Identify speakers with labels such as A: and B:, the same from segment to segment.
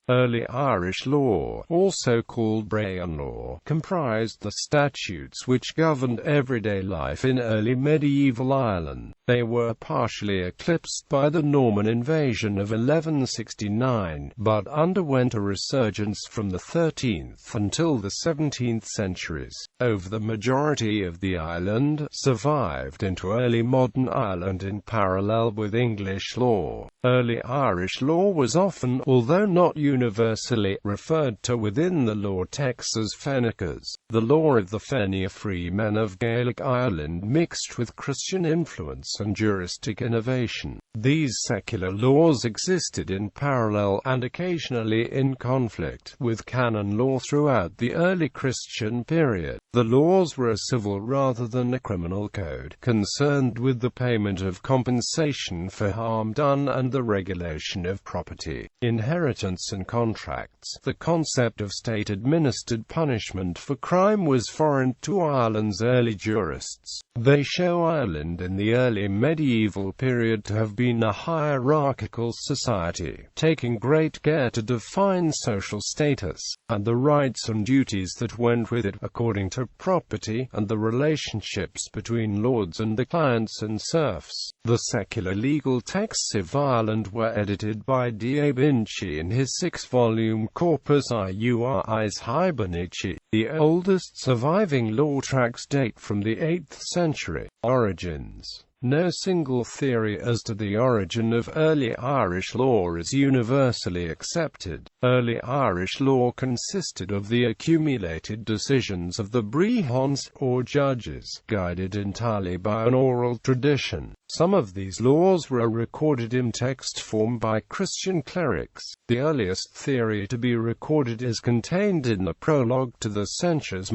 A: Early Irish law, also called Brehon law, comprised the statutes which governed everyday life in early medieval Ireland. They were partially eclipsed by the Norman invasion of 1169, but underwent a resurgence from the 13th until the 17th centuries. Over the majority of the island, survived into early modern Ireland in parallel with English law. Early Irish law was often, although not universally, referred to within the law texts as Fenechas. The law of the Feni, free men of Gaelic Ireland, mixed with Christian influence and juristic innovation. These secular laws existed in parallel, and occasionally in conflict, with canon law throughout the early Christian period. The laws were a civil rather than a criminal code, concerned with the payment of compensation for harm done and the regulation of property, inheritance and contracts. The concept of state-administered punishment for crime was foreign to Ireland's early jurists. They show Ireland in the early medieval period to have been a hierarchical society, taking great care to define social status, and the rights and duties that went with it, according to property, and the relationships between lords and the clients and serfs. The secular legal texts of Ireland were edited by Da Vinci in his 6-volume Corpus Iuris Hibernici. The oldest surviving law tracts date from the 8th century. Origins. No single theory as to the origin of early Irish law is universally accepted. Early Irish law consisted of the accumulated decisions of the Brehons, or judges, guided entirely by an oral tradition. Some of these laws were recorded in text form by Christian clerics. The earliest theory to be recorded is contained in the prologue to the Fenechas.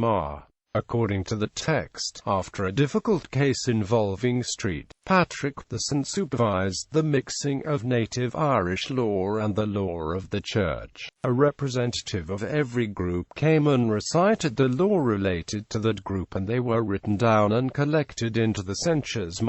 A: According to the text, after a difficult case involving St. Patrick, the saint supervised the mixing of native Irish law and the law of the Church. A representative of every group came and recited the law related to that group, and they were written down and collected into the Fenechas,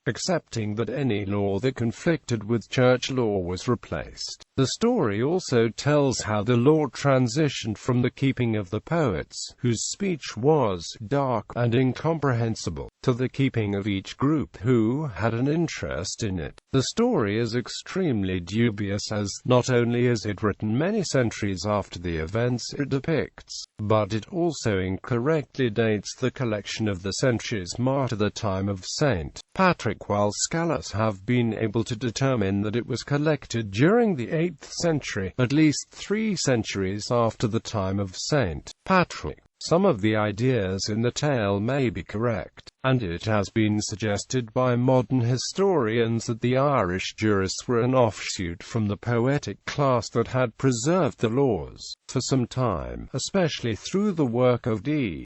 A: accepting that any law that conflicted with church law was replaced. The story also tells how the law transitioned from the keeping of the poets, whose speech was dark and incomprehensible, to the keeping of each group who had an interest in it. The story is extremely dubious, as not only is it written many centuries after the events it depicts, but it also incorrectly dates the collection of the Fenechas to the time of St. Patrick, while scholars have been able to determine that it was collected during the 8th century, at least 3 centuries after the time of St. Patrick. Some of the ideas in the tale may be correct, and it has been suggested by modern historians that the Irish jurists were an offshoot from the poetic class that had preserved the laws. For some time, especially through the work of Da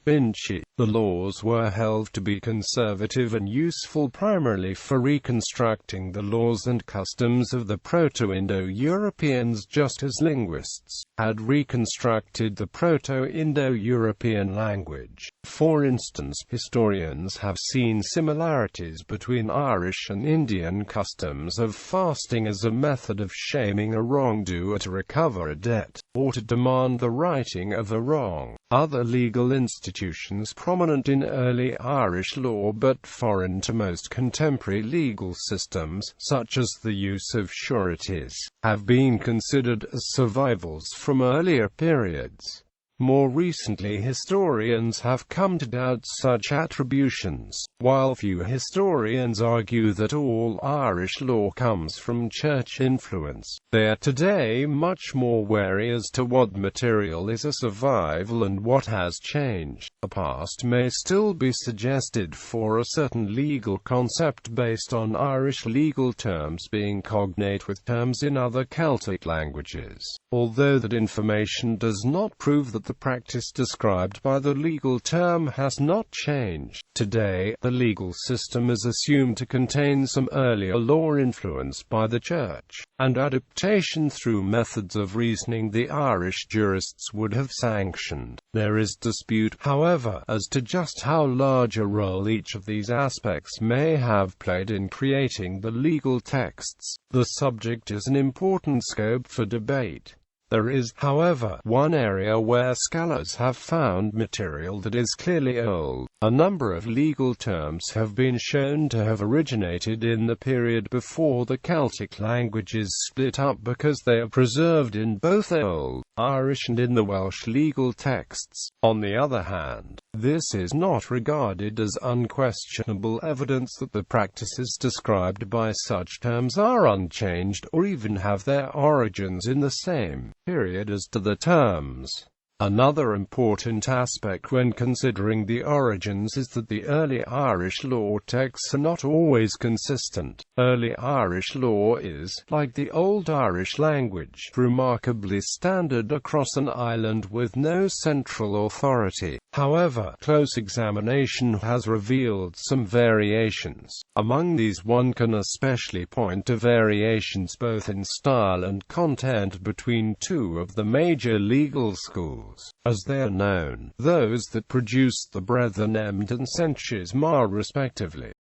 A: Vinci, the laws were held to be conservative and useful primarily for reconstructing the laws and customs of the Proto-Indo-Europeans, just as linguists had reconstructed the Proto-Indo-European language. For instance, historians have seen similarities between Irish and Indian customs of fasting as a method of shaming a wrongdoer to recover a debt, or to demand the righting of a wrong. Other legal institutions prominent in early Irish law but foreign to most contemporary legal systems, such as the use of sureties, have been considered as survivals from earlier periods. More recently, historians have come to doubt such attributions, while few historians argue that all Irish law comes from church influence. They are today much more wary as to what material is a survival and what has changed. The past may still be suggested for a certain legal concept based on Irish legal terms being cognate with terms in other Celtic languages, although that information does not prove that the practice described by the legal term has not changed. Today, the legal system is assumed to contain some earlier law influenced by the Church, and adaptation through methods of reasoning the Irish jurists would have sanctioned. There is dispute, however, as to just how large a role each of these aspects may have played in creating the legal texts. The subject is an important scope for debate. There is, however, one area where scholars have found material that is clearly old. A number of legal terms have been shown to have originated in the period before the Celtic languages split up because they are preserved in both Old Irish and in the Welsh legal texts. On the other hand, this is not regarded as unquestionable evidence that the practices described by such terms are unchanged or even have their origins in the same period as to the terms. Another important aspect when considering the origins is that the early Irish law texts are not always consistent. Early Irish law is, like the Old Irish language, remarkably standard across an island with no central authority. However, close examination has revealed some variations. Among these one can especially point to variations both in style and content between two of the major legal schools, as they are known, those that produced the Brehon and Fenechas respectively.